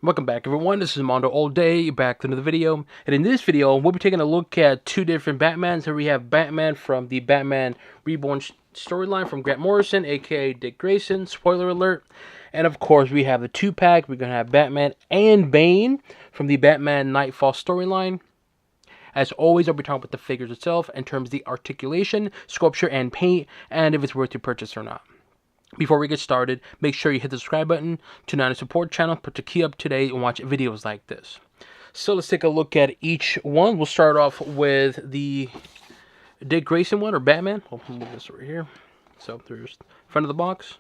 Welcome back, everyone. This is Mondo all day, back to another video. And in this video, we'll be taking a look at two different Batmans. Here we have Batman from the Batman Reborn storyline from Grant Morrison, aka Dick Grayson, spoiler alert. And of course, we have the 2-pack. We're going to have Batman and Bane from the Batman Knightfall storyline. As always, I'll be talking about the figures itself in terms of the articulation, sculpture, and paint, and if it's worth your purchase or not. Before we get started, make sure you hit the subscribe button to not only support the channel, but to keep up to date and watch videos like this. So let's take a look at each one. We'll start off with the Dick Grayson one, or Batman. I'll move this over here. So there's the front of the box,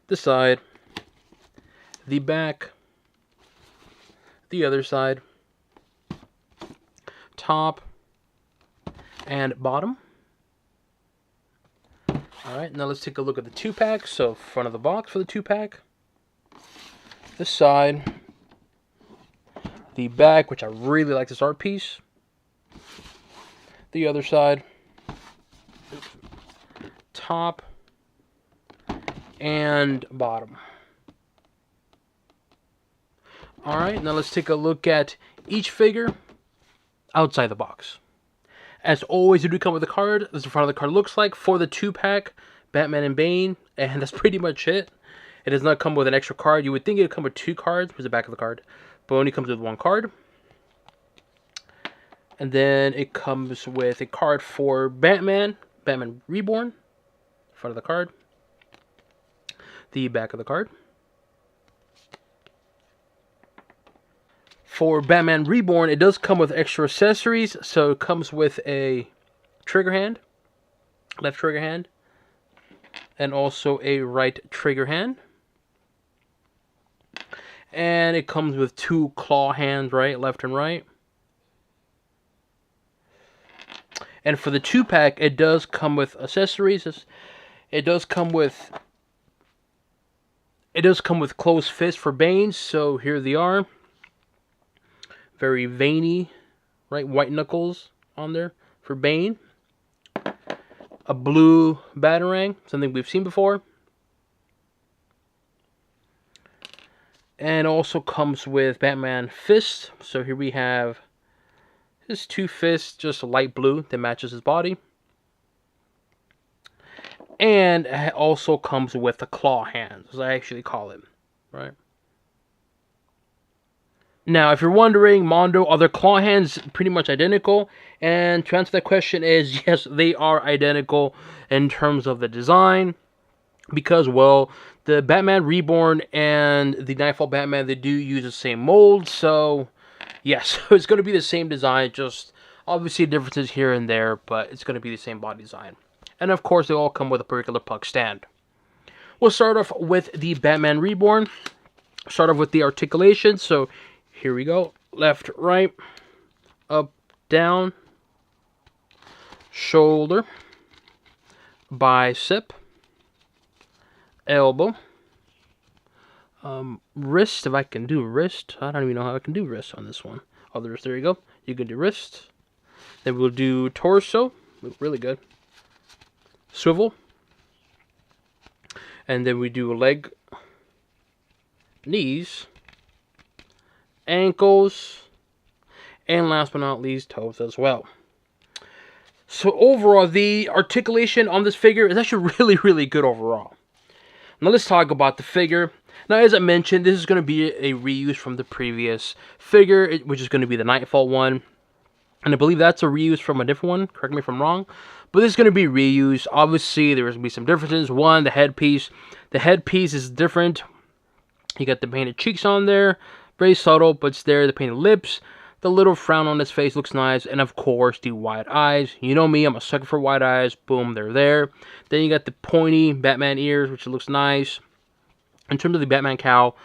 the side, the back, the other side, top, and bottom. Alright, now let's take a look at the 2-pack. So, front of the box for the 2-pack. This side. The back, which I really like this art piece. The other side. Top. And bottom. Alright, now let's take a look at each figure outside the box. As always, you do come with a card. This is what the front of the card looks like for the 2-pack, Batman and Bane, and that's pretty much it. It does not come with an extra card. You would think it would come with 2 cards. Here's the back of the card, but only comes with 1 card. And then it comes with a card for Batman, Batman Reborn, front of the card, the back of the card. For Batman Reborn, it does come with extra accessories. So it comes with a trigger hand, left trigger hand, and also a right trigger hand. And it comes with 2 claw hands, right, left and right. And for the 2-pack, it does come with accessories. It does come with closed fists for Bane. So here they are. Very veiny, right? White knuckles on there for Bane. A blue batarang, something we've seen before. And also comes with Batman fists. So here we have his 2 fists, just light blue that matches his body. And it also comes with the claw hands, as I actually call it, right? Now, if you're wondering, Mondo, are their claw hands pretty much identical? And to answer that question is, yes, they are identical in terms of the design. Because, well, the Batman Reborn and the Knightfall Batman, they do use the same mold. So, yes, it's going to be the same design. Just, obviously, differences here and there. But it's going to be the same body design. And, of course, they all come with a particular puck stand. We'll start off with the Batman Reborn. Start off with the articulation. So, here we go. Left, right, up, down, shoulder, bicep, elbow, wrist. If I can do wrist, I don't even know how I can do wrist on this one. Oh, there you go. You can do wrist. Then we'll do torso. Really good. Swivel. And then we do leg, knees, ankles, and last but not least, toes as well. So overall, the articulation on this figure is actually really good overall. Now let's talk about the figure. Now, as I mentioned, this is going to be a reuse from the previous figure, which is going to be the Knightfall one. And I believe that's a reuse from a different one. Correct me if I'm wrong. But this is going to be reused. Obviously, there's going to be some differences. One, the headpiece. The headpiece is different. You got the painted cheeks on there. Very subtle, but it's there. The painted lips, the little frown on his face looks nice, and of course the wide eyes. You know me, I'm a sucker for wide eyes. Boom, they're there. Then you got the pointy Batman ears, which looks nice. In terms of the Batman cowl,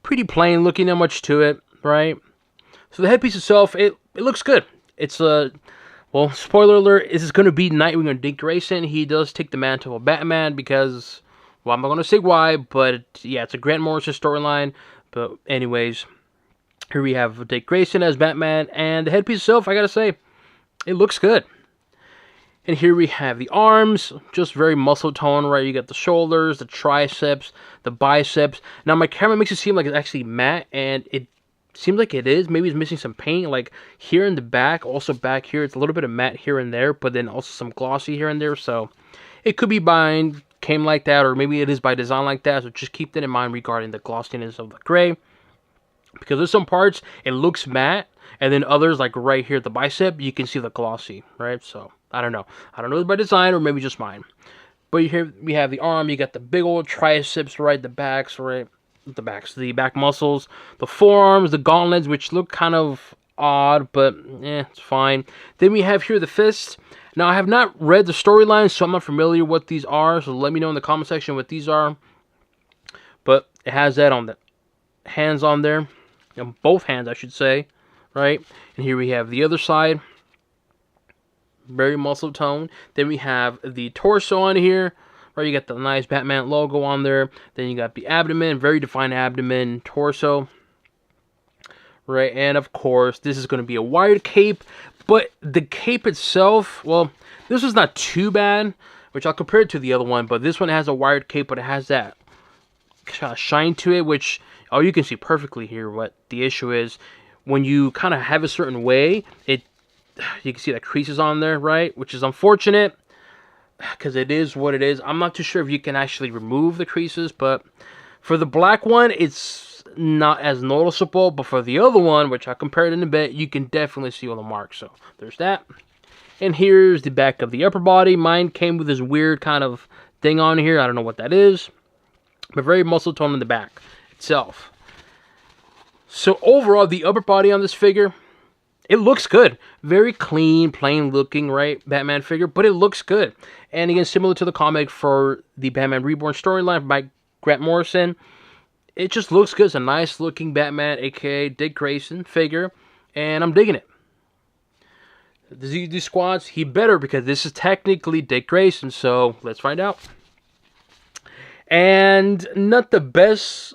pretty plain looking, not much to it, right? So the headpiece itself, it looks good. It's well, spoiler alert, this is going to be Nightwing and Dick Grayson. He does take the mantle of Batman because, well, I'm not going to say why, but yeah, it's a Grant Morrison storyline. But anyways, here we have Dick Grayson as Batman, and the headpiece itself, I gotta say, it looks good. And here we have the arms, just very muscle tone, right? You got the shoulders, the triceps, the biceps. Now my camera makes it seem like it's actually matte, and it seems like it is. Maybe it's missing some paint, like here in the back, also back here, it's a little bit of matte here and there, but then also some glossy here and there. So it could be came like that, or maybe it is by design like that. So just keep that in mind regarding the glossiness of the gray, because there's some parts it looks matte, and then others, like right here at the bicep, you can see the glossy, right? So I don't know if it's by design or maybe just mine. But here we have the arm. You got the big old triceps, right? The backs, right? The back muscles, the forearms, the gauntlets, which look kind of odd, but it's fine. Then we have here the fists. Now, I have not read the storyline, so I'm not familiar what these are. So let me know in the comment section what these are. But it has that on the hands on there, both hands, I should say, right? And here we have the other side. Very muscle tone. Then we have the torso on here, right? You got the nice Batman logo on there. Then you got the abdomen, very defined abdomen, torso, right? And of course, this is going to be a wired cape, but the cape itself, well, this is not too bad, which I'll compare it to the other one, but this one has a wired cape, but it has that shine to it, which, oh, you can see perfectly here what the issue is. When you kind of have a certain way, you can see the creases on there, right? Which is unfortunate, because it is what it is. I'm not too sure if you can actually remove the creases, but for the black one, it's not as noticeable. But for the other one, which I'll compare it in a bit, you can definitely see all the marks. So there's that. And here's the back of the upper body. Mine came with this weird kind of thing on here. I don't know what that is, but very muscle tone in the back itself. So overall, the upper body on this figure, it looks good. Very clean, plain looking, right? Batman figure, but it looks good. And again, similar to the comic for the Batman Reborn storyline by Grant Morrison, it just looks good. It's a nice looking Batman, aka Dick Grayson figure, and I'm digging it. Does he do squats? He better, because this is technically Dick Grayson, so let's find out. And not the best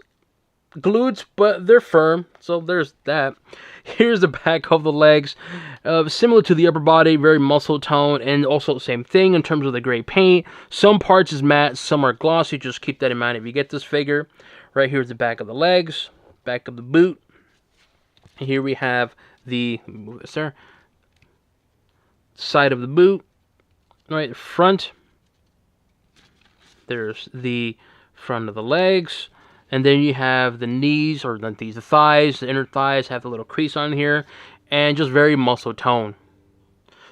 glutes, but they're firm, so there's that. Here's the back of the legs, similar to the upper body, very muscle tone, and also the same thing in terms of the gray paint. Some parts is matte, some are glossy. Just keep that in mind if you get this figure. Right here's the back of the legs, back of the boot. Here we have the, move this there, side of the boot, right, front. There's the front of the legs. And then you have the knees, or not these, the thighs, the inner thighs have a little crease on here, and just very muscle tone.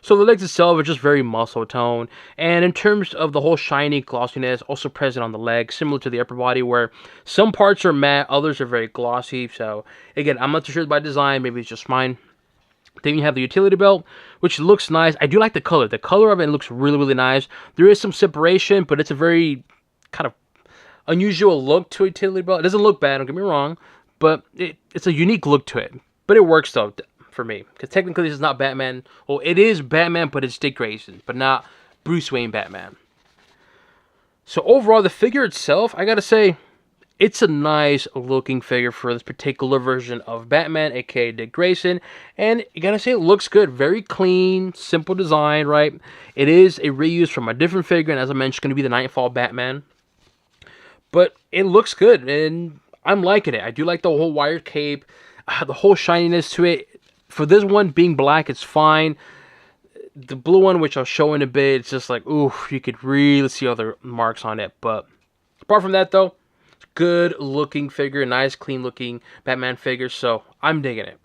So the legs itself are just very muscle tone. And in terms of the whole shiny glossiness, also present on the legs, similar to the upper body, where some parts are matte, others are very glossy. So again, I'm not too sure by design, maybe it's just mine. Then you have the utility belt, which looks nice. I do like the color. The color of it looks really, really nice. There is some separation, but it's a very kind of unusual look to a utility belt. It doesn't look bad, don't get me wrong, but it's a unique look to it. But it works though for me, because technically this is not Batman. Well, it is Batman, but it's Dick Grayson, but not Bruce Wayne Batman. So overall, the figure itself, I gotta say, it's a nice looking figure for this particular version of Batman, aka Dick Grayson. And you gotta say, it looks good. Very clean, simple design, right? It is a reuse from a different figure, and as I mentioned, it's going to be the Knightfall Batman. But it looks good, and I'm liking it. I do like the whole wired cape, the whole shininess to it. For this one being black, it's fine. The blue one, which I'll show in a bit, it's just like, ooh, you could really see all the marks on it. But apart from that, though, good looking figure, nice, clean looking Batman figure, so I'm digging it.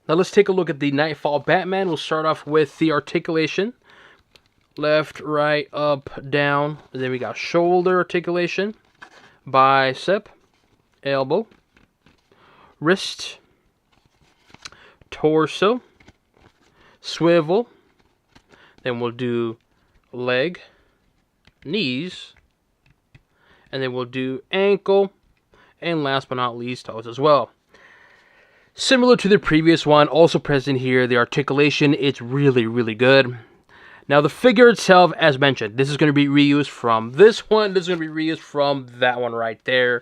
Now let's take a look at the Knightfall Batman. We'll start off with the articulation. Left, right, up, down. And then we got shoulder articulation, bicep, elbow, wrist, torso, swivel. Then we'll do leg, knees, and then we'll do ankle, and last but not least, toes as well. Similar to the previous one, also present here, the articulation, it's really, really good. Now, the figure itself, as mentioned, this is going to be reused from this one. This is going to be reused from that one right there.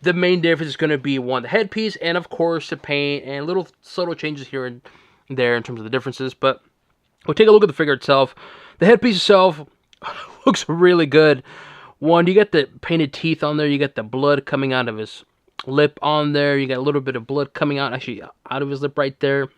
The main difference is going to be, one, the headpiece, and, of course, the paint, and little subtle changes here and there in terms of the differences. But We'll take a look at the figure itself. The headpiece itself looks really good. One, you got the painted teeth on there. You got the blood coming out of his lip on there. You got a little bit of blood coming out, actually, out of his lip right there.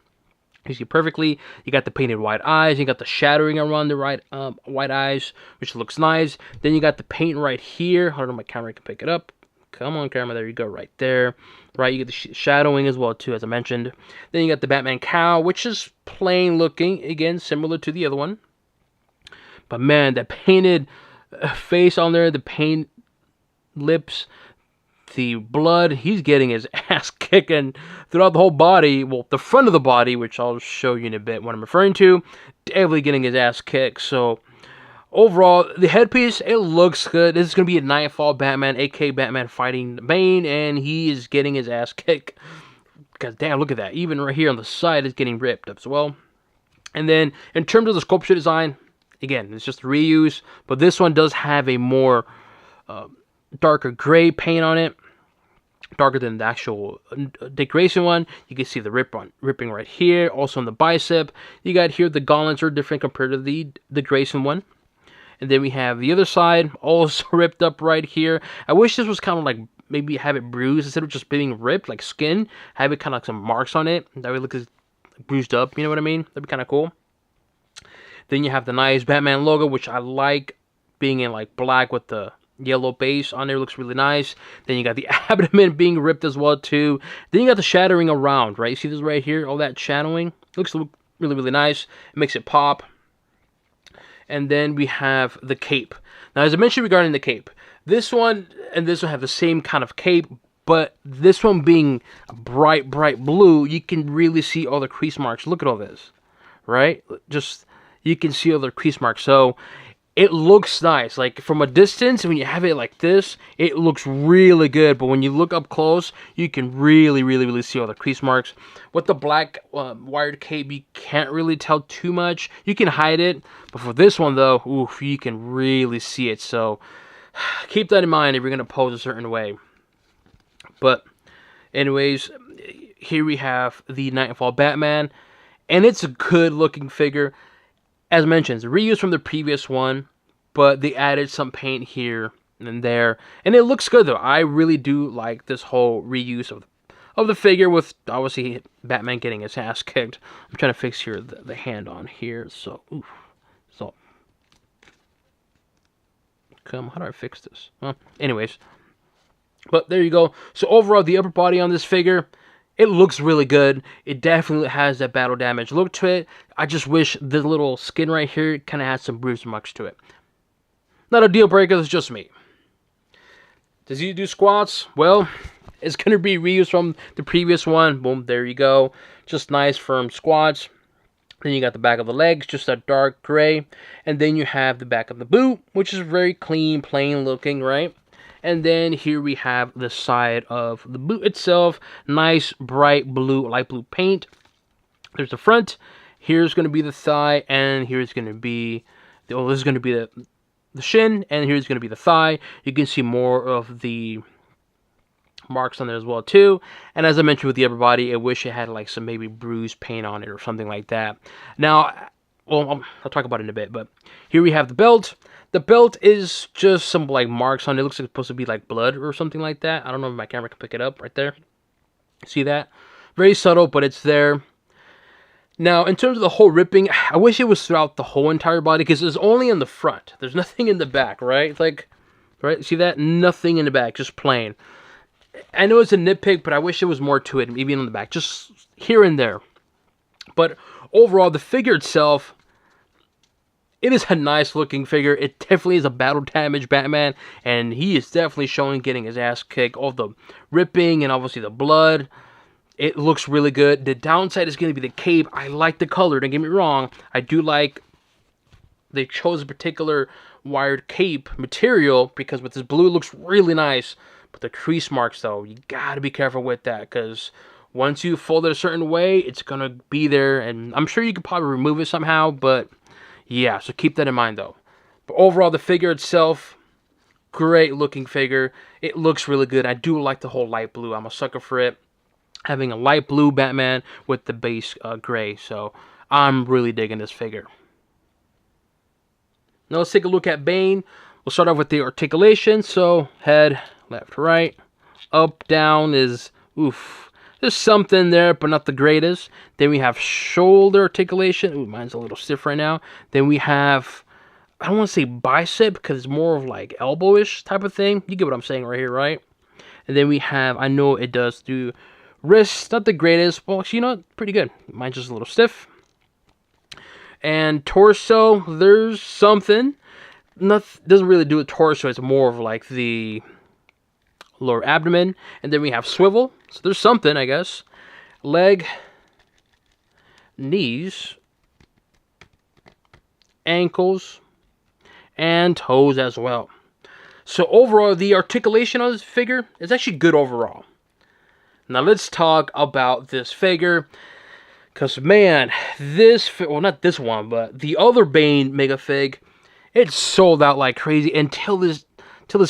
You see perfectly. You got the painted white eyes. You got the shadowing around the white eyes, which looks nice. Then you got the paint right here. Hold on, my camera can pick it up. Come on, camera. There you go, right there. Right, you get the shadowing as well, too, as I mentioned. Then you got the Batman cowl, which is plain looking. Again, similar to the other one. But, man, that painted face on there, the paint lips, the blood, he's getting his ass kicking throughout the whole body. Well, the front of the body, which I'll show you in a bit what I'm referring to, definitely getting his ass kicked. So, overall, the headpiece, it looks good. This is going to be a Knightfall Batman, aka Batman fighting Bane, and he is getting his ass kicked. Because, damn, look at that. Even right here on the side is getting ripped up as well. And then, in terms of the sculpture design, again, it's just a reuse, but this one does have a more darker gray paint on it, darker than the actual Dick Grayson one. You can see the ripping right here, also on the bicep. You got here the gauntlets are different compared to the Grayson one. And then we have the other side, also ripped up right here. I wish this was kind of like, maybe have it bruised instead of just being ripped, like skin. Have it kind of like some marks on it. That way it looks bruised up, you know what I mean? That'd be kind of cool. Then you have the nice Batman logo, which I like being in like black with the yellow base on there. Looks really nice. Then you got the abdomen being ripped as well too. Then you got the shadowing around, right? You see this right here? All that shadowing. Looks really, really nice. It makes it pop. And then we have the cape. Now, as I mentioned regarding the cape, this one and this one have the same kind of cape, but this one being bright blue, you can really see all the crease marks. Look at all this, right? Just, you can see all the crease marks. So it looks nice. Like from a distance, when you have it like this, it looks really good. But when you look up close, you can really see all the crease marks. With the black wired cape, you can't really tell too much. You can hide it. But for this one, though, oof, you can really see it. So keep that in mind if you're going to pose a certain way. But anyways, here we have the Knightfall Batman. And it's a good looking figure. As mentioned, it's a reuse from the previous one, but they added some paint here and there, and it looks good though. I really do like this whole reuse of the figure, with obviously Batman getting his ass kicked. I'm trying to fix here the hand on here, so oof. So how do I fix this? Well, anyways, but there you go. So overall, the upper body on this figure, it looks really good. It definitely has that battle damage look to it. I just wish the little skin right here kind of has some bruise marks to it. Not a deal breaker, it's just me. Does he do squats? Well, it's going to be reused from the previous one. Boom, there you go. Just nice firm squats. Then you got the back of the legs, just that dark gray. And then you have the back of the boot, which is very clean, plain looking, right? And then here we have the side of the boot itself. Nice, bright blue, light blue paint. There's the front. Here's going to be the thigh. And here's going to be, this is going to be the shin. And here's going to be the thigh. You can see more of the marks on there as well too. And as I mentioned with the upper body, I wish it had like some maybe bruised paint on it or something like that. Now, well, I'll talk about it in a bit. But here we have the belt. The belt is just some like marks on it. It looks like it's supposed to be like blood or something like that. I don't know if my camera can pick it up right there. See that? Very subtle, but it's there. Now, in terms of the whole ripping, I wish it was throughout the whole entire body, because it's only in the front. There's nothing in the back, right? It's like, right? See that? Nothing in the back, just plain. I know it's a nitpick, but I wish there was more to it, maybe in the back, just here and there. But overall, the figure itself, it is a nice looking figure. It definitely is a battle damage Batman, and he is definitely showing getting his ass kicked. All the ripping and obviously the blood. It looks really good. The downside is going to be the cape. I like the color, don't get me wrong. I do like they chose a particular wired cape material, because with this blue it looks really nice. But the crease marks though, you got to be careful with that, because once you fold it a certain way, it's going to be there. And I'm sure you could probably remove it somehow, but yeah, so keep that in mind though. But overall, the figure itself, great looking figure. It looks really good. I do like the whole light blue. I'm a sucker for it. Having a light blue Batman with the base gray. So I'm really digging this figure. Now let's take a look at Bane. We'll start off with the articulation. So head, left, right, up, down is, oof. There's something there, but not the greatest. Then we have shoulder articulation. Ooh, mine's a little stiff right now. Then we have, I don't want to say bicep, because it's more of like elbowish type of thing. You get what I'm saying right here, right? And then we have, I know it does do wrists, not the greatest. Well, actually, you know, pretty good. Mine's just a little stiff. And torso, there's something. Doesn't really do a torso. It's more of like the lower abdomen. And then we have swivel. So there's something, I guess. Leg, knees, ankles, and toes as well. So overall, the articulation of this figure is actually good overall. Now let's talk about this figure. Because, man, well, not this one, but the other Bane Mega Fig, it sold out like crazy. Until this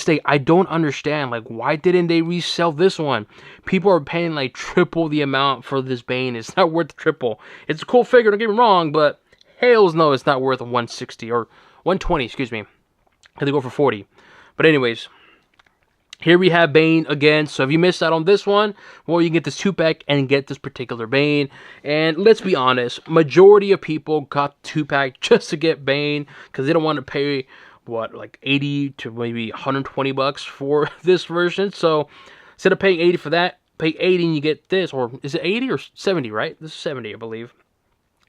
day, I don't understand. Like, why didn't they resell this one? People are paying like triple the amount for this Bane. It's not worth triple. It's a cool figure, don't get me wrong, but hells no, it's not worth 160 or 120, excuse me. Had to go for 40. But anyways, here we have Bane again. So if you missed out on this one, well, you can get this 2-pack and get this particular Bane. And let's be honest, majority of people got 2-pack just to get Bane because they don't want to pay, what, like 80 to maybe 120 bucks for this version. So instead of paying 80 for that, pay 80 and you get this. Or is it 80 or 70, right? This is 70, I believe.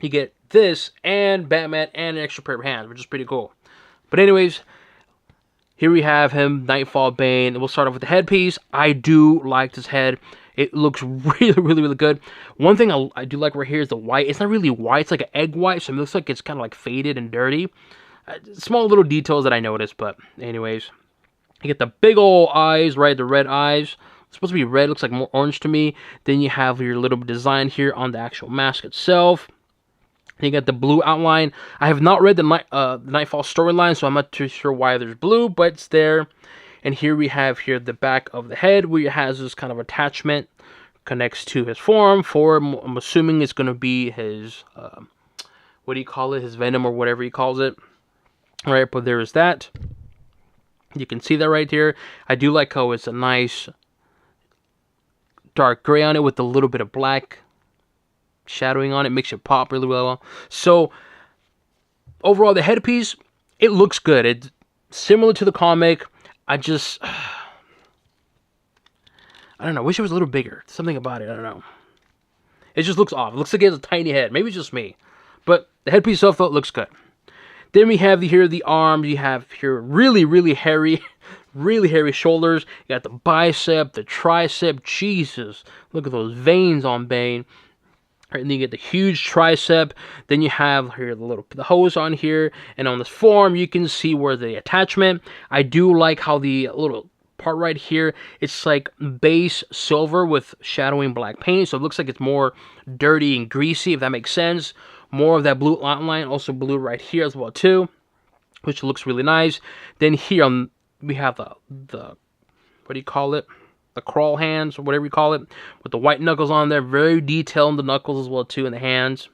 You get this and Batman and an extra pair of hands, which is pretty cool. But anyways, here we have him, Knightfall Bane. We'll start off with the headpiece. I do like this head. It looks really good. One thing I do like right here is the white. It's not really white. It's like an egg white, so it looks like it's kind of like faded and dirty. Small little details that I noticed, but anyways. You get the big old eyes, right? The red eyes. It's supposed to be red. Looks like more orange to me. Then you have your little design here on the actual mask itself. You got the blue outline. I have not read the Knightfall storyline, so I'm not too sure why there's blue, but it's there. And here we have here the back of the head, where it has this kind of attachment, connects to his form. I'm assuming it's going to be his, what do you call it? His venom or whatever he calls it. All right, but there is that. You can see that right here. I do like how it's a nice dark gray on it with a little bit of black shadowing on it. Makes it pop really well. So overall, the headpiece, it looks good. It's similar to the comic. I don't know. I wish it was a little bigger. Something about it. I don't know. It just looks off. It looks like it has a tiny head. Maybe it's just me. But the headpiece itself looks good. Then we have here the arms. You have here really hairy, really hairy shoulders. You got the bicep, the tricep. Jesus. Look at those veins on Bane. Right, and then you get the huge tricep. Then you have here the hose on here, and on this form you can see where the attachment. I do like how the little part right here, it's like base silver with shadowing black paint, so it looks like it's more dirty and greasy, if that makes sense. More of that blue outline, also blue right here as well too, which looks really nice. Then here we have the what do you call it? The crawl hands, or whatever you call it, with the white knuckles on there. Very detailed in the knuckles as well too, in the hands.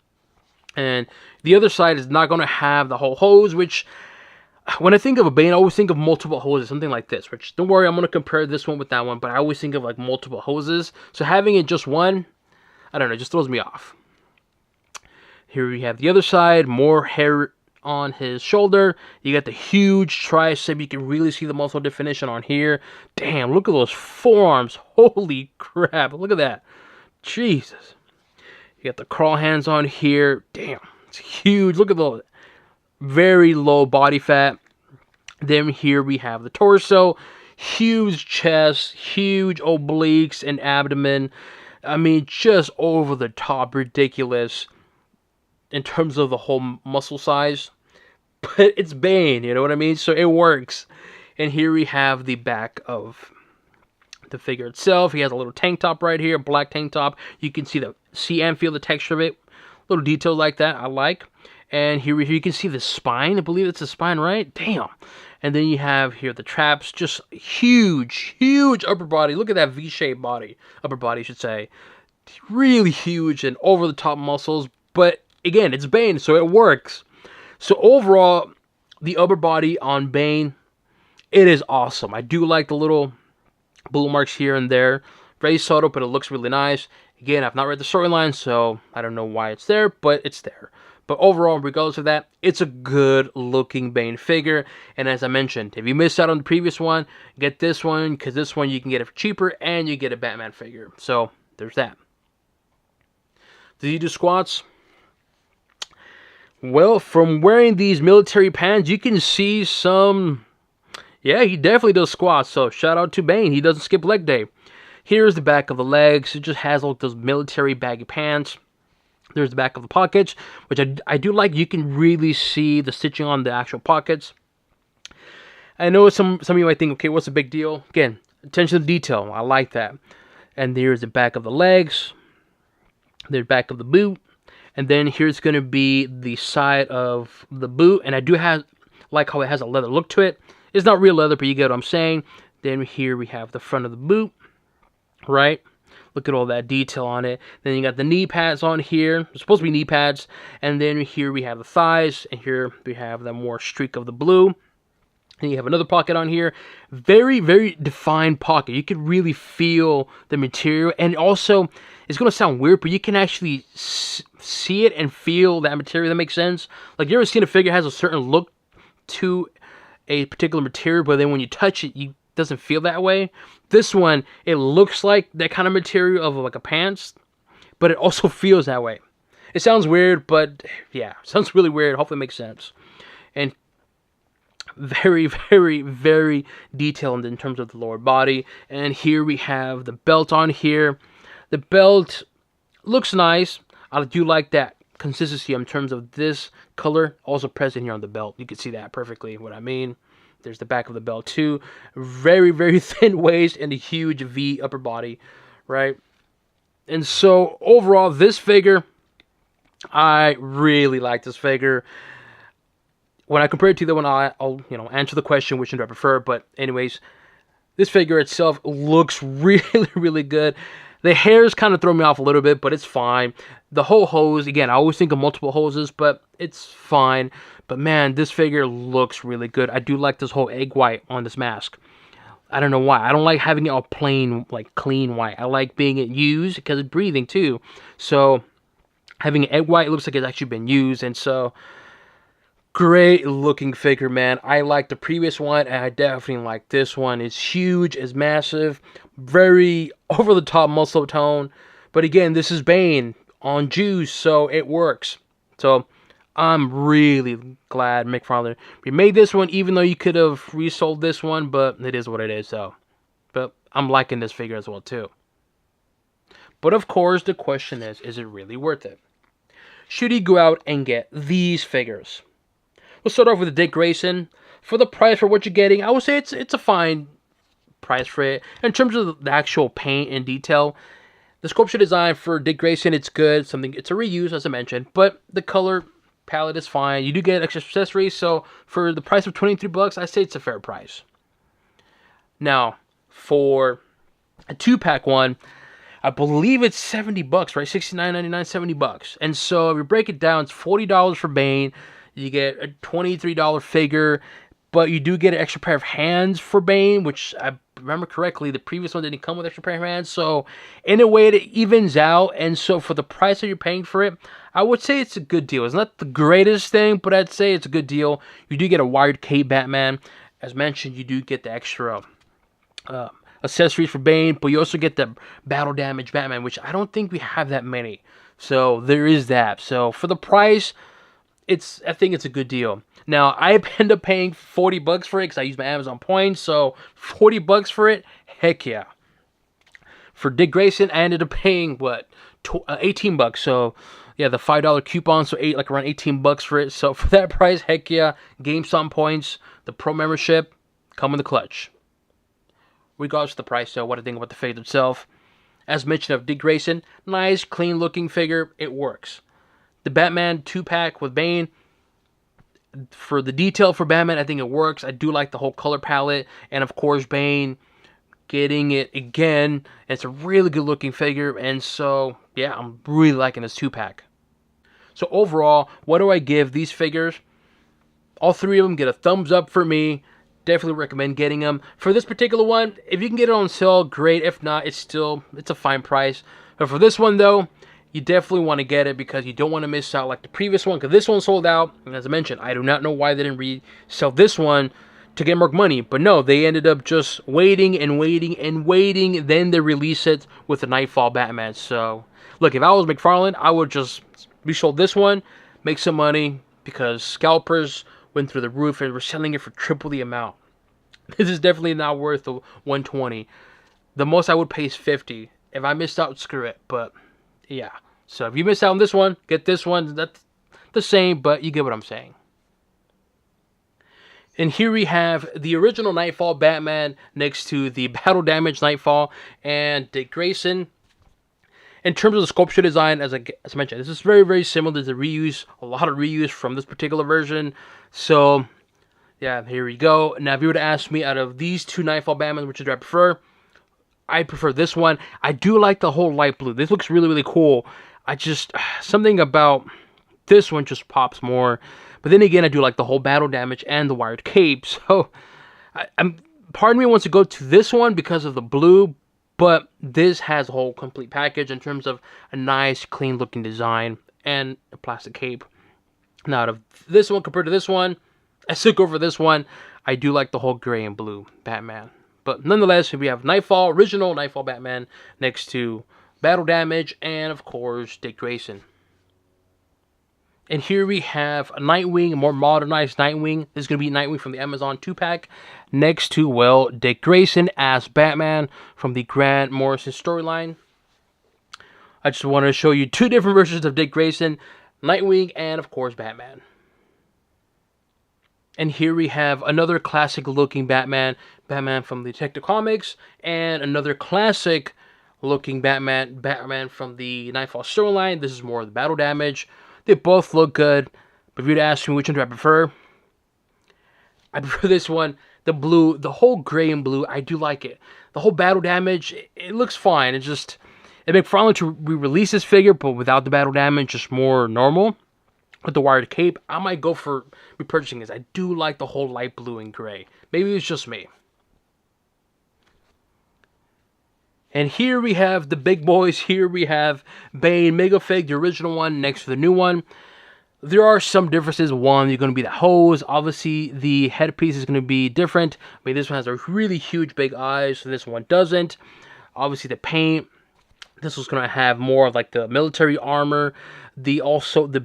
And the other side is not going to have the whole hose, which when I think of a Bane, I always think of multiple hoses, something like this. Which, don't worry, I'm going to compare this one with that one, but I always think of like multiple hoses. So having it just one, I don't know, just throws me off. Here we have the other side, more hair on his shoulder. You got the huge tricep. You can really see the muscle definition on here. Damn, look at those forearms. Holy crap, look at that. Jesus. You got the crawl hands on here. Damn, it's huge. Look at the very low body fat. Then here we have the torso. Huge chest, huge obliques and abdomen. I mean, just over the top, ridiculous in terms of the whole muscle size, but it's Bane, you know what I mean? So it works. And here we have the back of the figure itself. He has a little tank top right here, black tank top. You can see and feel the texture of it. Little details like that, I like. And here you can see the spine. I believe it's the spine, right? Damn. And then you have here the traps, just huge upper body. Look at that V-shaped body, upper body, I should say. Really huge and over the top muscles, but again, it's Bane, so it works. So overall, the upper body on Bane, it is awesome. I do like the little blue marks here and there. Very subtle, but it looks really nice. Again, I've not read the storyline, so I don't know why it's there, but it's there. But overall, regardless of that, it's a good-looking Bane figure. And as I mentioned, if you missed out on the previous one, get this one, because this one you can get it for cheaper, and you get a Batman figure. So, there's that. Does he do squats? Well, from wearing these military pants, you can see some... Yeah, he definitely does squats, so shout out to Bane. He doesn't skip leg day. Here's the back of the legs. It just has like those military baggy pants. There's the back of the pockets, which I do like. You can really see the stitching on the actual pockets. I know some of you might think, okay, what's the big deal? Again, attention to detail. I like that. And there's the back of the legs. There's the back of the boot. And then here's going to be the side of the boot. And I do like how it has a leather look to it. It's not real leather, but you get what I'm saying. Then here we have the front of the boot. Right? Look at all that detail on it. Then you got the knee pads on here. They're supposed to be knee pads. And then here we have the thighs. And here we have the more streak of the blue. And you have another pocket on here. Very, very defined pocket. You can really feel the material. And also, it's going to sound weird, but you can actually see it and feel that material. That makes sense? Like, you ever seen a figure has a certain look to a particular material, but then when you touch it, it doesn't feel that way? This one, it looks like that kind of material of like a pants, but it also feels that way. It sounds weird, but yeah, it sounds really weird. Hopefully it makes sense. And very, very, very detailed in terms of the lower body. And here we have the belt on here. The belt looks nice. I do like that consistency in terms of this color also present here on the belt. You can see that perfectly what I mean. There's the back of the belt too. Very, very thin waist and a huge V upper body, right? And so overall, this figure, I really like this figure. When I compare it to the one, I'll answer the question which one do I prefer. But anyways, this figure itself looks really, really good. The hairs kind of throw me off a little bit, but it's fine. The whole hose, again, I always think of multiple hoses, but it's fine. But man, this figure looks really good. I do like this whole egg white on this mask. I don't know why. I don't like having it all plain, like clean white. I like being it used because it's breathing too. So having an egg white, it looks like it's actually been used. And so, great looking figure, man. I like the previous one, and I definitely like this one. It's huge, it's massive, very over the top muscle tone. But again, this is Bane on juice, so it works. So I'm really glad McFarlane remade this one, even though you could have resold this one, but it is what it is. So, but I'm liking this figure as well too. But of course, the question is it really worth it? Should you go out and get these figures? We'll start off with the Dick Grayson. For the price for what you're getting, I would say it's a fine price for it. In terms of the actual paint and detail, the sculpture design for Dick Grayson, it's good. It's a reuse, as I mentioned, but the color palette is fine. You do get extra accessories, so for the price of $23, I say it's a fair price. Now, for a 2-pack one, I believe it's $70, right? $69.99, $70. And so if you break it down, it's $40 for Bane. You get a $23 figure, but you do get an extra pair of hands for Bane, which I remember correctly, the previous one didn't come with extra pair of hands. So in a way, it evens out. And so for the price that you're paying for it, I would say it's a good deal. It's not the greatest thing, but I'd say it's a good deal. You do get a wired cape Batman. As mentioned, you do get the extra accessories for Bane, but you also get the battle damage Batman, which I don't think we have that many. So there is that. So for the price, I think it's a good deal. Now, I end up paying $40 for it because I use my Amazon points. So $40 for it, heck yeah. For Dick Grayson, I ended up paying what, $18. So yeah, the $5 coupon, so around $18 for it. So for that price, heck yeah. GameStop points, the pro membership, come in the clutch. Regardless of the price, so what I think about the figure itself. As mentioned of Dick Grayson, nice, clean looking figure. It works. The Batman 2-pack with Bane, for the detail for Batman, I think it works. I do like the whole color palette. And of course, Bane, getting it again. It's a really good looking figure. And so, yeah, I'm really liking this 2-pack. So overall, what do I give these figures? All three of them get a thumbs up for me. Definitely recommend getting them. For this particular one, if you can get it on sale, great. If not, it's a fine price. But for this one though, you definitely want to get it because you don't want to miss out like the previous one, because this one sold out. And as I mentioned, I do not know why they didn't resell this one to get more money. But no, they ended up just waiting and waiting and waiting. Then they release it with the Knightfall Batman. So look, if I was McFarlane, I would just resold this one, make some money, because scalpers went through the roof and we're selling it for triple the amount. This is definitely not worth the 120. The most I would pay is 50. If I missed out, screw it. But yeah. So if you missed out on this one, get this one. That's the same, but you get what I'm saying. And here we have the original Knightfall Batman next to the Battle Damage Knightfall and Dick Grayson. In terms of the sculpture design, as I mentioned, this is very, very similar to reuse. A lot of reuse from this particular version. So, yeah, here we go. Now, if you were to ask me, out of these two Knightfall Batman, which do I prefer? I prefer this one. I do like the whole light blue. This looks really, really cool. Something about this one just pops more. But then again, I do like the whole battle damage and the wired cape. So, part of me wants to go to this one because of the blue. But this has a whole complete package in terms of a nice, clean looking design and a plastic cape. Now, out of this one compared to this one, I still go for this one. I do like the whole gray and blue Batman. But nonetheless, we have Knightfall, original Knightfall Batman, next to Battle Damage, and of course, Dick Grayson. And here we have a Nightwing, a more modernized Nightwing. This is going to be Nightwing from the Amazon 2-pack. Next to, well, Dick Grayson as Batman from the Grant Morrison storyline. I just wanted to show you two different versions of Dick Grayson, Nightwing, and of course, Batman. And here we have another classic looking Batman, Batman from the Detective Comics, and another classic looking Batman from the Knightfall storyline. This is more of the Battle Damage. They both look good, but if you'd ask me which one do I prefer this one. The blue, the whole gray and blue, I do like it. The whole Battle Damage, it looks fine. It's just, it McFarlane to re-release this figure, but without the Battle Damage, just more normal. With the wired cape, I might go for repurchasing this. I do like the whole light blue and gray. Maybe it's just me. And here we have the big boys. Here we have Bane Megafig, the original one, next to the new one. There are some differences. One, you're going to be the hose. Obviously, the headpiece is going to be different. I mean, this one has a really huge big eyes, so this one doesn't. Obviously, the paint. This was going to have more of like the military armor. The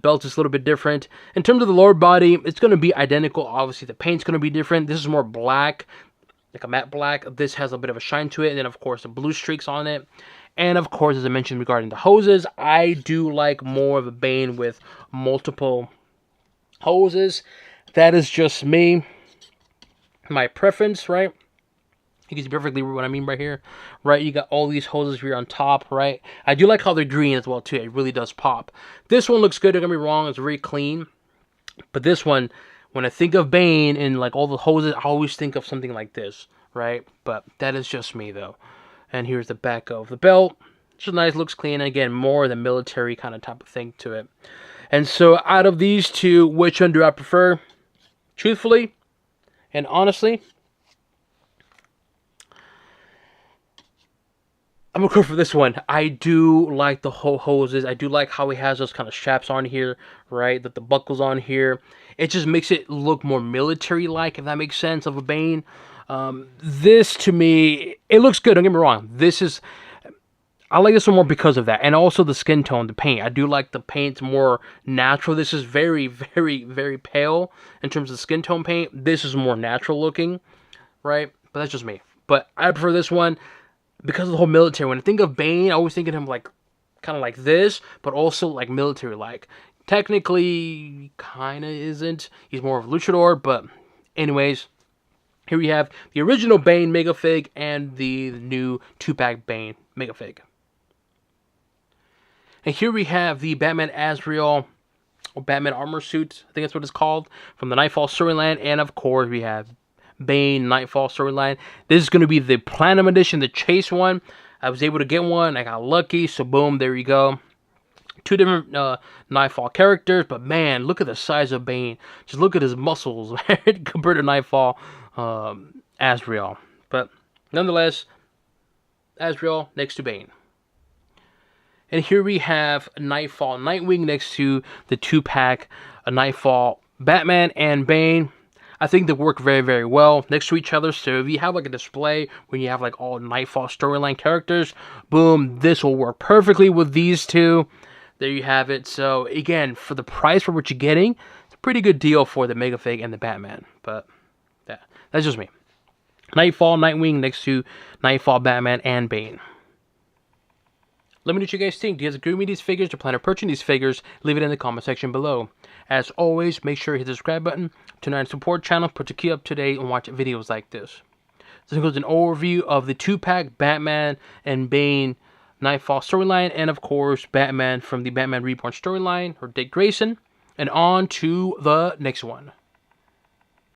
belt is a little bit different. In terms of the lower body, it's going to be identical. Obviously, the paint's going to be different. This is more black, like a matte black. This has a bit of a shine to it, and then of course the blue streaks on it. And of course, as I mentioned regarding the hoses, I do like more of a Bane with multiple hoses. That is just me, my preference, right? You can see perfectly what I mean right here, right? You got all these hoses here on top, right? I do like how they're green as well too. It really does pop. This one looks good. Don't get me wrong; it's very clean. But this one, when I think of Bane and like all the hoses, I always think of something like this, right? But that is just me though. And here's the back of the belt. Just nice, looks clean. And again, more the military kind of type of thing to it. And so, out of these two, which one do I prefer? Truthfully and honestly, I'm going to go for this one. I do like the whole hoses. I do like how he has those kind of straps on here, right? That the buckles on here. It just makes it look more military-like, if that makes sense, of a Bane. This, to me, it looks good. Don't get me wrong. I like this one more because of that. And also the skin tone, the paint. I do like the paint more natural. This is very, very, very pale in terms of skin tone paint. This is more natural looking, right? But that's just me. But I prefer this one because of the whole military. When I think of Bane, I always think of him like kind of like this, but also like military-like. Technically, kind of isn't. He's more of a luchador, but anyways, here we have the original Bane Megafig and the new 2-pack Bane Megafig. And here we have the Batman Azrael, or Batman armor suit, I think that's what it's called, from the Knightfall storyline. And of course, we have Bane Knightfall storyline. This is going to be the Platinum Edition, the Chase one. I was able to get one. I got lucky, so boom, there you go. two different Knightfall characters, but man, look at the size of Bane. Just look at his muscles compared to Knightfall Azrael. But nonetheless, Azrael next to Bane. And here we have Knightfall Nightwing next to the 2-pack Knightfall Batman and Bane. I think they work very, very well next to each other. So if you have like a display when you have like all Knightfall storyline characters, boom, this will work perfectly with these two. There you have it. So again, for the price for what you're getting, it's a pretty good deal for the Megafig and the Batman. But yeah, that's just me. Knightfall Nightwing next to Knightfall Batman and Bane. Let me know what you guys think. Do you guys agree with me these figures? Do you plan on purchasing these figures? Leave it in the comment section below. As always, make sure you hit the subscribe button, turn on the support channel, to keep up to date and watch videos like this. This includes an overview of the 2-pack Batman and Bane Knightfall storyline, and of course, Batman from the Batman Reborn storyline, or Dick Grayson. And on to the next one.